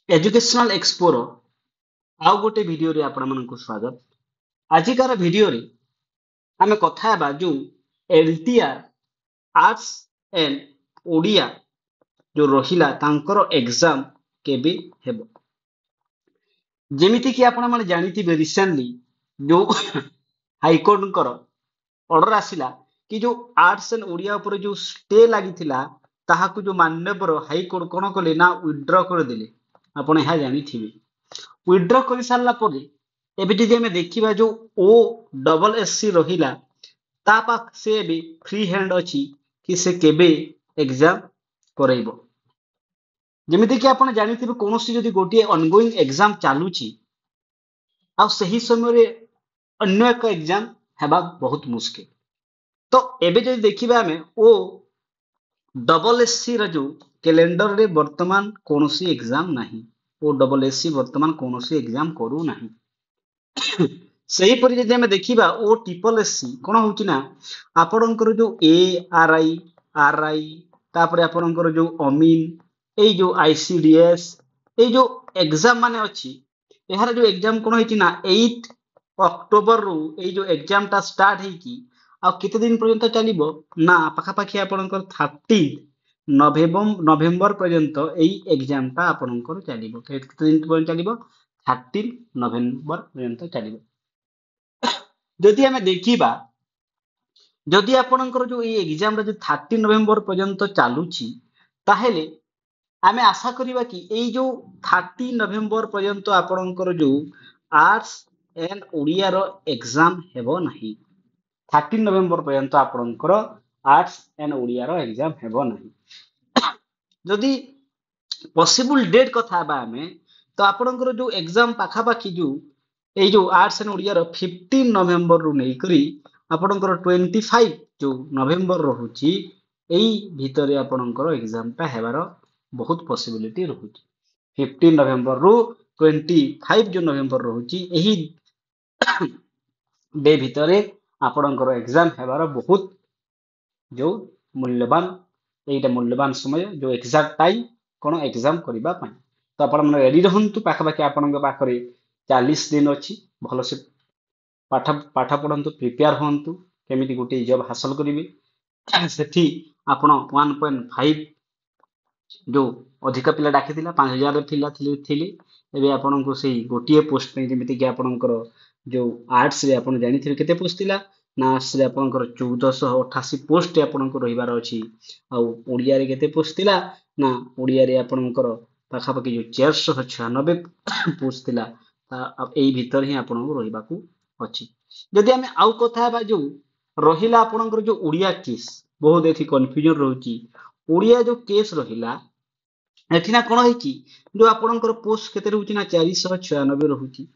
Educational एक्सपोर आउ गोटे video रे आपण मानक स्वागत। आजिकार वीडियो रे आमे कथा हेबा जो एलटीआर आर्ट्स एंड ओडिया जो रहिला तांकर एग्जाम केबे हेबो। जेमिति कि आपण माने जानिथिबे रिसेंटली जो हाईकोर्ट कर ऑर्डर आसिला कि जो आर्ट्स एंड ओडिया ऊपर जो स्टे लागिथिला ताहाकु जो मान्यवर हाईकोर्ट कोन कले ना विथड्रॉ कर देले। आपण ଏହା ଜାଣିଥିବେ विथड्रॉ कर सारला परे एबे जदि हमें देखिबा जो ओ डबल एससी रहिला ता पाख से भी फ्री हैंड अछि कि से केबे एग्जाम करैबो। जेमिति कि आपण जानिथिबे कोनोसी जदि गोटिए ऑनगोइंग एग्जाम चालुची आ सही समय रे अन्य एक एग्जाम हेबा बहुत मुश्किल। तो एबे जदि देखिबा हमें ओ डबल एससी रा जो कैलेंडर रे वर्तमान कोनोसी एग्जाम नाही। ओ डबल एससी वर्तमान कोनोसी एग्जाम करू नाही। सही परि जदि हमें देखिबा ओ ट्रिपल एससी कोन होउची ना आपणकर जो आर आई तापरे आपणकर जो अमीन ए जो आईसीडीएस ए जो एग्जाम माने अछि एहार जो एग्जाम कोन होइची ना 8 अक्टोबर रु ए जो एग्जाम ता स्टार्ट हेकी आ केते दिन पर्यंत चलिबो ना पाखा पाखी आपणकर 30 नवेम्बर पर्यंत एई एग्जाम ता आपणकर चलिबो। केते दिन पर्यंत चलिबो 30 नवेम्बर पर्यंत चलिबो। जदि हमें देखिबा जदि आपणकर जो एई एग्जाम रे जो 30 नवेम्बर पर्यंत चालुची ताहेले आमे आशा करिबा कि एई जो 30 नवेम्बर पर्यंत आपणकर जो आर्ट्स एंड ओडिया रो एग्जाम हेबो नाही। 30 नवेम्बर पर्यंत आपणकर आर्ट्स एंड ओडिया रो एग्जाम हेबो नाही। जदि पॉसिबल डेट कथा बा हमें तो आपणकर जो एग्जाम पाखा पाखी जो ए जो आर्ट्स एंड ओडिया रो 15 नवेम्बर रु नै करी आपणकर 25 जो नवेम्बर रहुची एई भितरे आपणकर एग्जाम ता हेबार बहुत पॉसिबिलिटी रहुची। 15 नवेम्बर रु 25 जो नवेम्बर रहुची एही डे भितरे आपणकर एग्जाम हेबार बहुत जो मूल्यवान एटा मूल्यवान समय जो एग्जैक्ट टाइम कोन एग्जाम करिबा पई। तो आपण मन रेडी रहंतु पाखा पाखी आपणक पाखरे 40 दिन अछि भलो से पाठ पाठ पढंतु प्रिपेयर होंतु केमिति गोटे जॉब हासिल करिवे। सेठी आपण 1.5 जो अधिक पिला डाकिथिला 5000 पिला थिले एबे आपनको सेही गोटिए पोस्ट पे जेमिति कि आपणकर जो आर्ट्स रे आपण जानिथिबे केते पोस्ट थिला ना आर्ट्स रे आपणकर 1488 पोस्ट आपणको रहिबार अछि। आ ओडिया रे केते पोस्ट थिला ना ओडिया रे आपणकर पाखा पाखी जो 496 पोस्ट थिला ता एई भीतर ही आपणको रहिबाकू अछि। जदि हमें आउ कथा बा जो रहिला आपणकर जो ओडिया केस बहुत एथि कंफ्यूजन रहउची। ओडिया जो केस रहिला एथिना कोन होइची जो आपणकर पोस्ट केते रहउची ना 496 रहउची।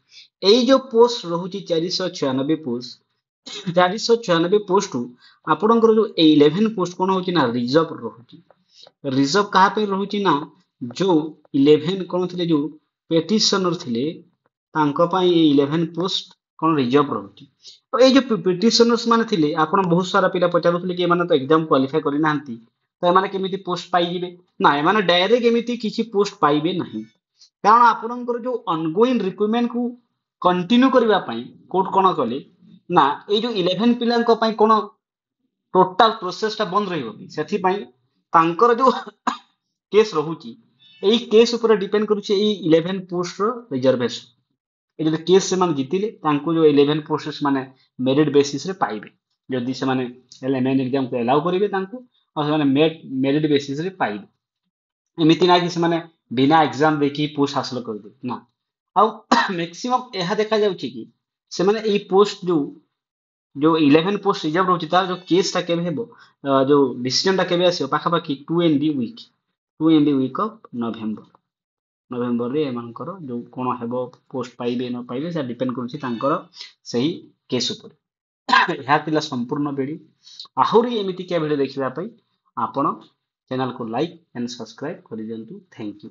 एई जो पोस्ट रहउची 496 पोस्ट 496 पोस्ट आपणकर जो 11 पोस्ट कोन होची ना रिजर्व रहउची। रिजर्व कहा पे रहउची ना जो 11 कोन थिले जो पेटिशनर थिले तांको पई 11 पोस्ट कोन रिजर्व रहउची। तो एई जो पेटिशनर्स माने थिले आपण बहुत सारा पिला पचारुथले कि माने तो एग्जाम क्वालिफाई करि नांती तो माने केमिति पोस्ट पाई जिवे ना माने डायरेक्ट एमिति किछि पोस्ट पाइबे नहीं। कारण आपणकर जो ऑनगोइंग रिक्रूटमेंट को कंटिन्यू करबा पई कोर्ट कोन कले ना ए जो 11 पिलांको पई कोन टोटल प्रोसेस ता बंद रहिबो कि सेथि पई तांकर जो केस रहउची एई केस ऊपर डिपेंड करूची एई 11 पोस्ट रो रिजर्वेशन। ए जो केस से मान जितिले तांको जो 11 पोस्ट्स माने मेरिट बेसिस रे पाइबे। जदि से माने एलएमएन एग्जाम को अलाउ करिवे तांको और से माने मेरिट बेसिस रे पाइबे। एमिति ना कि से माने बिना एग्जाम देखि पोस्ट हासिल करबे ना। आ मैक्सिमम एहा देखा जाउची कि से माने एई पोस्ट जो 11 पोस्ट रिजर्व रहउची तार जो केस ता केबे हेबो जो डिसीजन ता केबे आसीबो पाखा पाखी 2 एंड वीक ऑफ नवेम्बर रे एमानकर जो कोन हेबो पोस्ट पाइबे न पाइबे से डिपेंड करूची तांकर सही केस ऊपर। ଏହା ଥିଲା संपूर्ण वीडियो। आहुरी एमिति के वीडियो देखिबा पई आपण चैनल को लाइक एंड सब्सक्राइब करि दियंतु। Thank you.